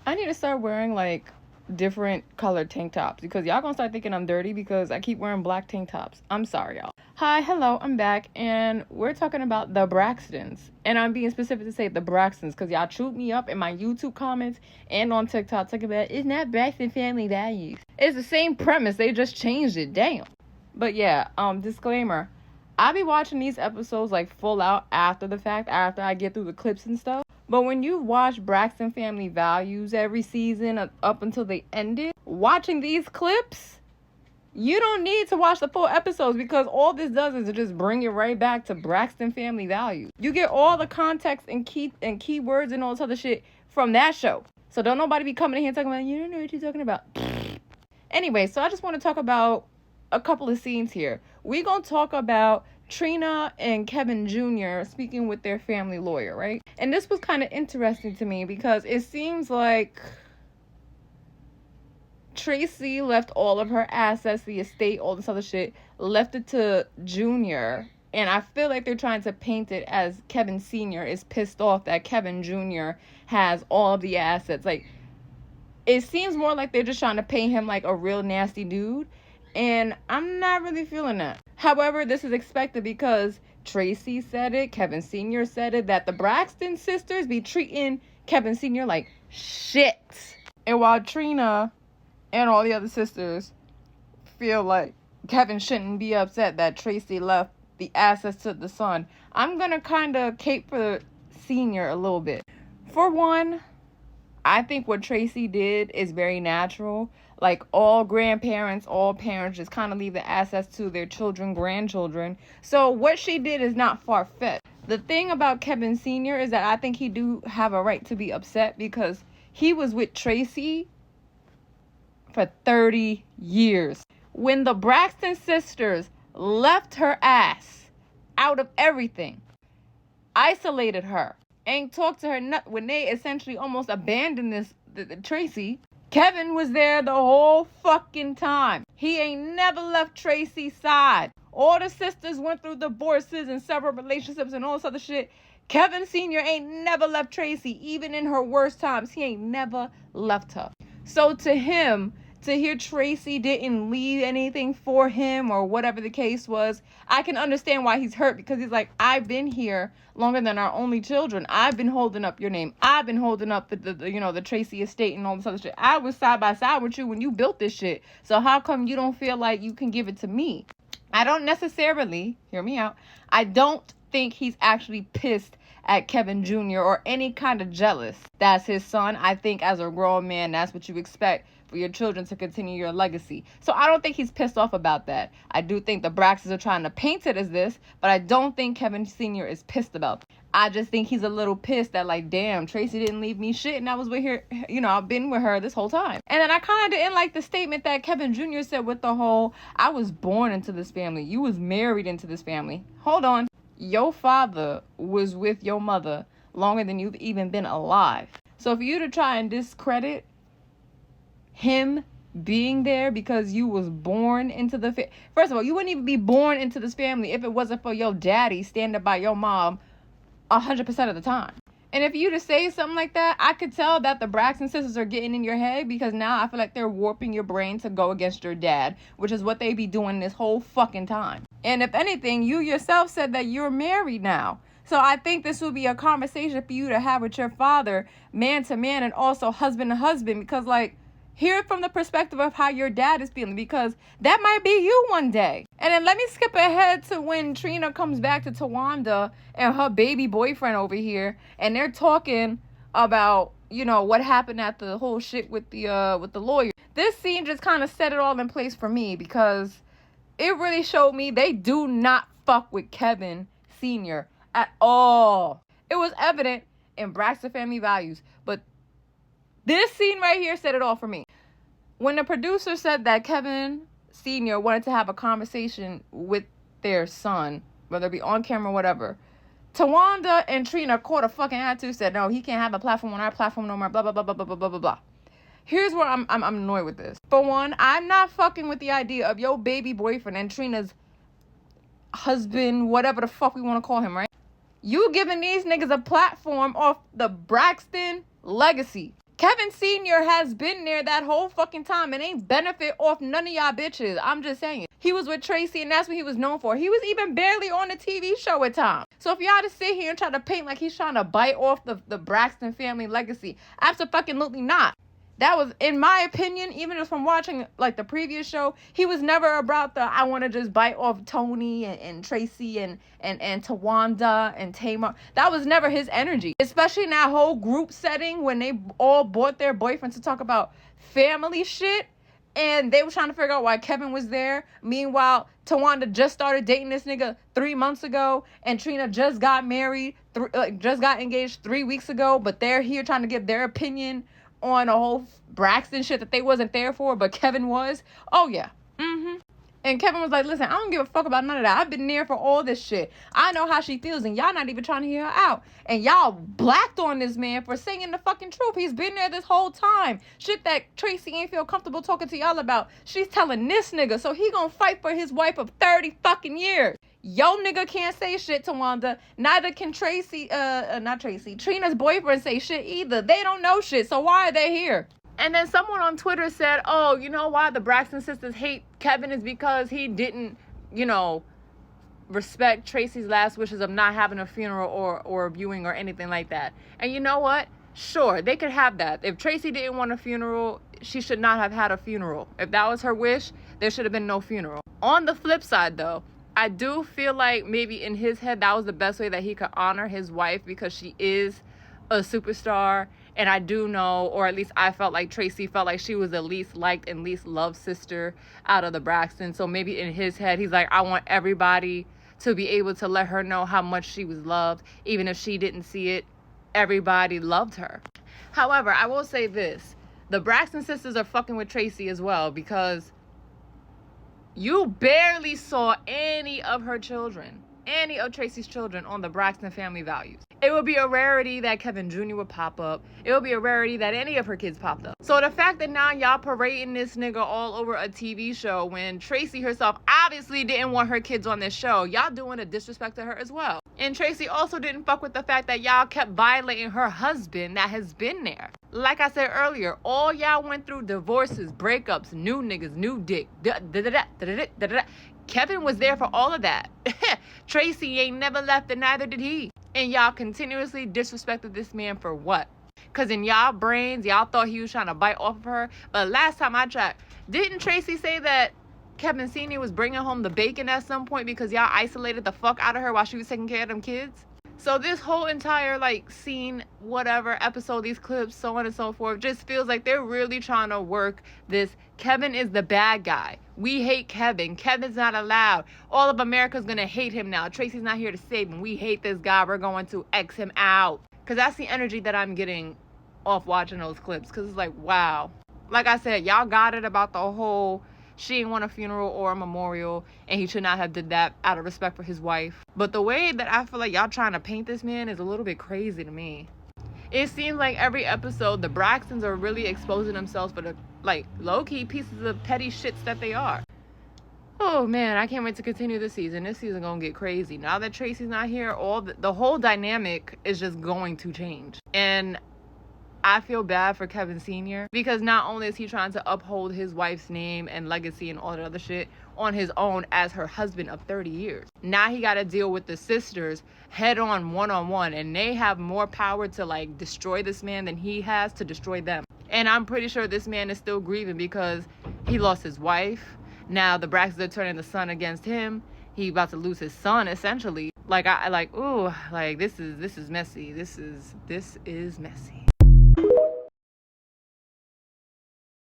I need to start wearing like different colored tank tops because y'all gonna start thinking I'm dirty because I keep wearing black tank tops. I'm sorry, y'all. Hi, hello, I'm back, and we're talking about the Braxtons. And I'm being specific to say the Braxtons because y'all chewed me up in my YouTube comments and on TikTok talking about it's not Braxton family values. It's the same premise, they just changed it. Damn. But yeah, disclaimer. I be watching these episodes like full out after the fact, after I get through the clips and stuff. But when you watch Braxton Family Values every season up until they ended, watching these clips, you don't need to watch the full episodes because all this does is just bring it right back to Braxton Family Values. You get all the context and keywords and all this other shit from that show. So don't nobody be coming in here talking about, you don't know what you're talking about. Anyway, so I just want to talk about a couple of scenes here. We gonna talk about Trina and Kevin Jr. speaking with their family lawyer, right? And this was kind of interesting to me because it seems like Tracy left all of her assets, the estate, all this other shit, left it to Jr. And I feel like they're trying to paint it as Kevin Sr. is pissed off that Kevin Jr. has all of the assets. Like, it seems more like they're just trying to paint him like a real nasty dude. And I'm not really feeling that. However, this is expected because Tracy said it, Kevin Sr. said it, that the Braxton sisters be treating Kevin Sr. like shit. And while Trina and all the other sisters feel like Kevin shouldn't be upset that Tracy left the assets to the son, I'm going to kind of cape for Sr. a little bit. For one, I think what Tracy did is very natural. Like, all grandparents, all parents just kind of leave the assets to their children, grandchildren. So what she did is not far-fetched. The thing about Kevin Sr. is that I think he do have a right to be upset because he was with Tracy for 30 years. When the Braxton sisters left her ass out of everything, isolated her, ain't talked to her, when they essentially almost abandoned the Tracy, Kevin was there the whole fucking time. He ain't never left Tracy's side. All the sisters went through divorces and several relationships and all this other shit. Kevin Sr. ain't never left Tracy. Even in her worst times, he ain't never left her. So to him, to hear Tracy didn't leave anything for him or whatever the case was, I can understand why he's hurt because he's like, I've been here longer than our only children. I've been holding up your name. I've been holding up the Tracy estate and all this other shit. I was side by side with you when you built this shit. So how come you don't feel like you can give it to me? I don't necessarily, hear me out, I don't think he's actually pissed at Kevin Jr. or any kind of jealous. That's his son. I think as a grown man, that's what you expect for your children to continue your legacy. So I don't think he's pissed off about that. I do think the Braxtons are trying to paint it as this, but I don't think Kevin Sr. is pissed about it. I just think he's a little pissed that, like, damn, Tracy didn't leave me shit and I was with her, I've been with her this whole time. And then I kind of didn't like the statement that Kevin Jr. said with the whole, I was born into this family. You was married into this family. Hold on. Your father was with your mother longer than you've even been alive. So for you to try and discredit him being there because you was born into the first of all, you wouldn't even be born into this family if it wasn't for your daddy standing by your mom 100% of the time. And if you to say something like that, I could tell that the Braxton sisters are getting in your head because now I feel like they're warping your brain to go against your dad, which is what they be doing this whole fucking time. And if anything, you yourself said that you're married now. So I think this would be a conversation for you to have with your father, man to man, and also husband to husband, because, like, hear it from the perspective of how your dad is feeling, because that might be you one day. And then let me skip ahead to when Trina comes back to Tawanda and her baby boyfriend over here, and they're talking about, what happened at the whole shit with the lawyer. This scene just kind of set it all in place for me because it really showed me they do not fuck with Kevin Sr. at all. It was evident in Braxton Family Values, but this scene right here said it all for me. When the producer said that Kevin Sr. wanted to have a conversation with their son, whether it be on camera or whatever, Tawanda and Trina caught a fucking attitude, said, no, he can't have a platform on our platform no more, blah, blah, blah, blah, blah, blah, blah, blah, blah. Here's where I'm annoyed with this. For one, I'm not fucking with the idea of your baby boyfriend and Trina's husband, whatever the fuck we want to call him, right? You giving these niggas a platform off the Braxton legacy. Kevin Sr. has been there that whole fucking time and ain't benefit off none of y'all bitches. I'm just saying. He was with Tracy and that's what he was known for. He was even barely on the TV show at times. So if y'all to sit here and try to paint like he's trying to bite off the Braxton family legacy, absolutely not. That was, in my opinion, even just from watching like the previous show, he was never about the I want to just bite off Tony and Tracy and Tawanda and Tamar. That was never his energy, especially in that whole group setting when they all brought their boyfriends to talk about family shit. And they were trying to figure out why Kevin was there. Meanwhile, Tawanda just started dating this nigga 3 months ago. And Trina just got married, just got engaged 3 weeks ago. But they're here trying to give their opinion on a whole Braxton shit that they wasn't there for. But Kevin was. Oh, yeah. And Kevin was like, listen, I don't give a fuck about none of that. I've been there for all this shit. I know how she feels, and y'all not even trying to hear her out. And y'all blacked on this man for saying the fucking truth. He's been there this whole time. Shit that Tracy ain't feel comfortable talking to y'all about. She's telling this nigga, so he gonna fight for his wife of 30 fucking years. Yo nigga can't say shit to Wanda. Neither can Trina's boyfriend say shit either. They don't know shit, so why are they here? And then someone on Twitter said, oh, you know why the Braxton sisters hate Kevin is because he didn't, respect Tracy's last wishes of not having a funeral or a viewing or anything like that. And you know what? Sure, they could have that. If Tracy didn't want a funeral, she should not have had a funeral. If that was her wish, there should have been no funeral. On the flip side, though, I do feel like maybe in his head, that was the best way that he could honor his wife because she is a superstar. And I do know, or at least I felt like Tracy felt like she was the least liked and least loved sister out of the Braxtons. So maybe in his head, he's like, I want everybody to be able to let her know how much she was loved. Even if she didn't see it, everybody loved her. However, I will say this. The Braxton sisters are fucking with Tracy as well because you barely saw any of her children, any of Tracy's children on the Braxton family values. It would be a rarity that Kevin Jr. would pop up. It would be a rarity that any of her kids popped up. So the fact that now y'all parading this nigga all over a TV show when Tracy herself obviously didn't want her kids on this show, y'all doing a disrespect to her as well. And Tracy also didn't fuck with the fact that y'all kept violating her husband that has been there. Like I said earlier, all y'all went through divorces, breakups, new niggas, new dick. Kevin was there for all of that. Tracy ain't never left and neither did he. And y'all continuously disrespected this man for what? Because in y'all brains, y'all thought he was trying to bite off of her. But last time I checked, didn't Tracy say that Kevin Sr. was bringing home the bacon at some point because y'all isolated the fuck out of her while she was taking care of them kids? So this whole entire scene, whatever, episode, these clips, so on and so forth, just feels like they're really trying to work this Kevin is the bad guy. We hate Kevin. Kevin's not allowed. All of America's going to hate him now. Tracy's not here to save him. We hate this guy. We're going to X him out. Because that's the energy that I'm getting off watching those clips. Because it's like, wow. Like I said, y'all got it about the whole she didn't want a funeral or a memorial, and he should not have did that out of respect for his wife. But the way that I feel like y'all trying to paint this man is a little bit crazy to me. It seems like every episode, the Braxtons are really exposing themselves for the, low-key pieces of petty shits that they are. Oh, man, I can't wait to continue this season. This season gonna get crazy. Now that Tracy's not here, the whole dynamic is just going to change. And I feel bad for Kevin Sr. because not only is he trying to uphold his wife's name and legacy and all that other shit on his own as her husband of 30 years. Now he got to deal with the sisters head on, one-on-one, and they have more power to destroy this man than he has to destroy them. And I'm pretty sure this man is still grieving because he lost his wife. Now the Braxtons are turning the son against him. He about to lose his son essentially. This is messy. This is messy.